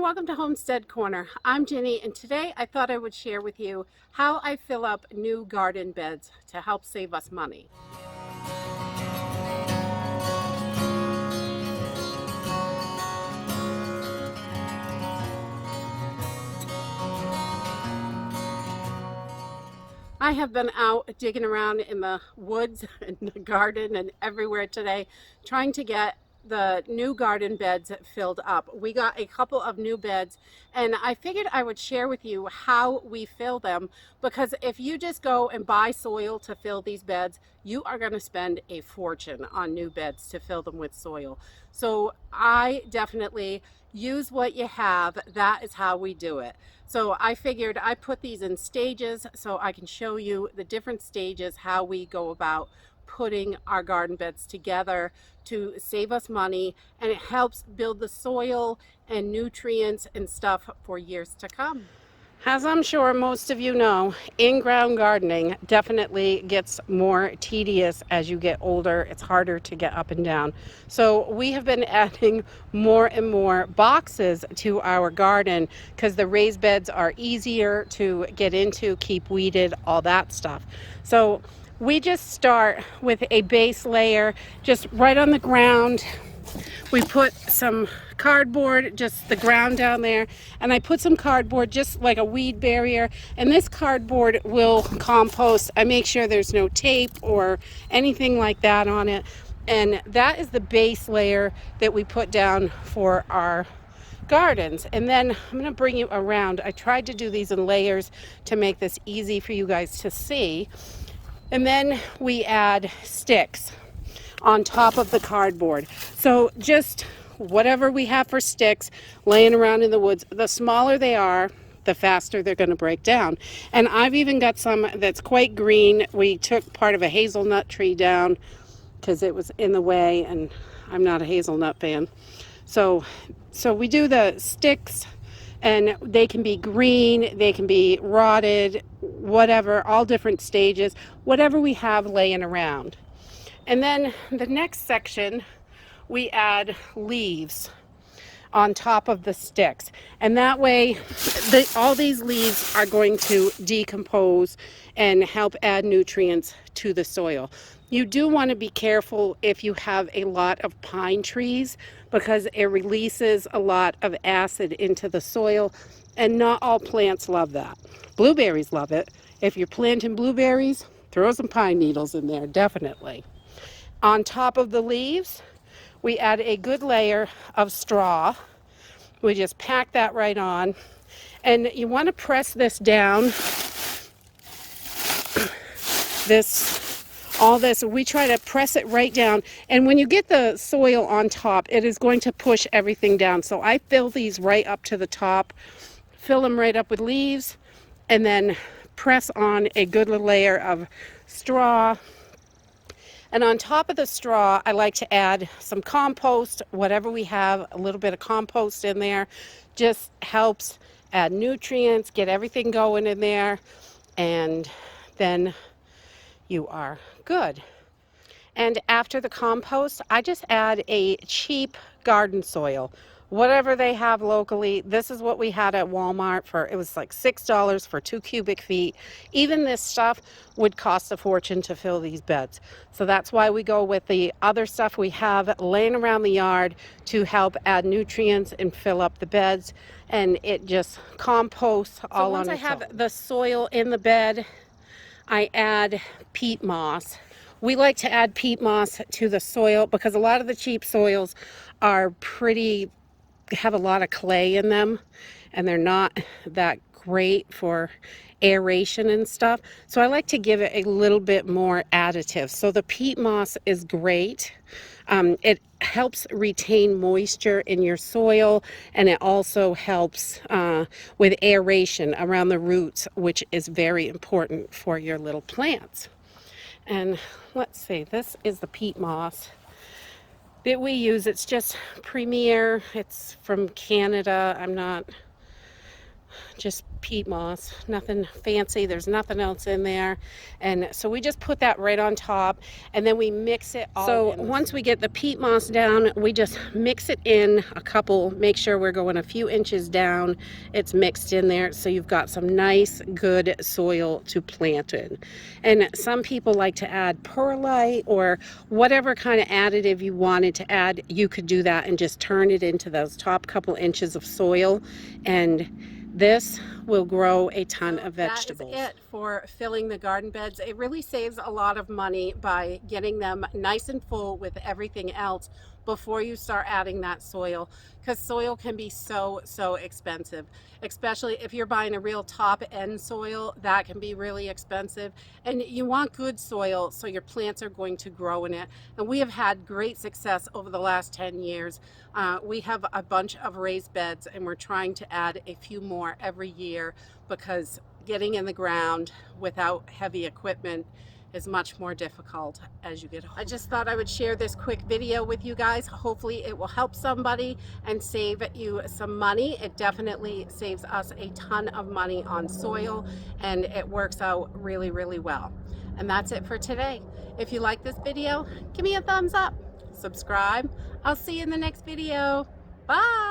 welcome to Homestead Corner. I'm Ginny, and today I thought I would share with you how I fill up new garden beds to help save us money. I have been out digging around in the woods and the garden and everywhere today trying to get the new garden beds filled up. We got a couple of new beds and I figured I would share with you how we fill them, because if you just go and buy soil to fill these beds, you are going to spend a fortune on new beds to fill them with soil. So I definitely use what you have. That is how we do it. So I figured I put these in stages so I can show you the different stages, how we go about putting our garden beds together to save us money, and it helps build the soil and nutrients and stuff for years to come. As I'm sure most of you know, in-ground gardening definitely gets more tedious as you get older. It's harder to get up and down. So we have been adding more and more boxes to our garden because the raised beds are easier to get into, keep weeded, all that stuff. So we just start with a base layer just right on the ground. We put some cardboard, just the ground down there, and I put some cardboard just like a weed barrier, and this cardboard will compost. I make sure there's no tape or anything like that on it, and that is the base layer that we put down for our gardens. And then I'm going to bring you around. I tried to do these in layers to make this easy for you guys to see. And then we add sticks on top of the cardboard. So just whatever we have for sticks laying around in the woods, the smaller they are, the faster they're going to break down. And I've even got some that's quite green. We took part of a hazelnut tree down because it was in the way, and I'm not a hazelnut fan. So we do the sticks, and they can be green, they can be rotted, whatever, all different stages, whatever we have laying around. And then the next section, we add leaves on top of the sticks. And that way, all these leaves are going to decompose and help add nutrients to the soil. You do want to be careful if you have a lot of pine trees, because it releases a lot of acid into the soil, and not all plants love that. Blueberries love it. If you're planting blueberries, throw some pine needles in there, definitely. On top of the leaves, we add a good layer of straw. We just pack that right on. And you want to press this down. All this, we try to press it right down. And when you get the soil on top, it is going to push everything down. So I fill these right up to the top, fill them right up with leaves, and then press on a good little layer of straw. And on top of the straw, I like to add some compost, whatever we have, a little bit of compost in there. Just helps add nutrients, get everything going in there, and then you are good. And after the compost, I just add a cheap garden soil. Whatever they have locally. This is what we had at Walmart it was like $6 for 2 cubic feet. Even this stuff would cost a fortune to fill these beds. So that's why we go with the other stuff we have laying around the yard to help add nutrients and fill up the beds. And it just composts all on its own. Once I have the soil in the bed, I add peat moss. We like to add peat moss to the soil because a lot of the cheap soils are have a lot of clay in them, and they're not that great for aeration and stuff. So I like to give it a little bit more additive. So the peat moss is great. It helps retain moisture in your soil, and it also helps with aeration around the roots, which is very important for your little plants. And let's see, this is the peat moss that we use. It's just Premier. It's from Canada. I'm not just peat moss, nothing fancy. There's nothing else in there. And so we just put that right on top, and then we mix it all. So once we get the peat moss down, we just mix it in a couple, make sure we're going a few inches down. It's mixed in there, so you've got some nice good soil to plant in. And some people like to add perlite or whatever kind of additive you wanted to add. You could do that and just turn it into those top couple inches of soil, and this will grow a ton of vegetables. That is it for filling the garden beds. It really saves a lot of money by getting them nice and full with everything else before you start adding that soil, because soil can be so expensive, especially if you're buying a real top end soil. That can be really expensive, and you want good soil so your plants are going to grow in it. And we have had great success over the last 10 years. We have a bunch of raised beds, and we're trying to add a few more every year, because getting in the ground without heavy equipment is much more difficult as you get older. I just thought I would share this quick video with you guys. Hopefully it will help somebody and save you some money. It definitely saves us a ton of money on soil, and it works out really well. And that's it for today. If you like this video, give me a thumbs up, subscribe. I'll see you in the next video. Bye.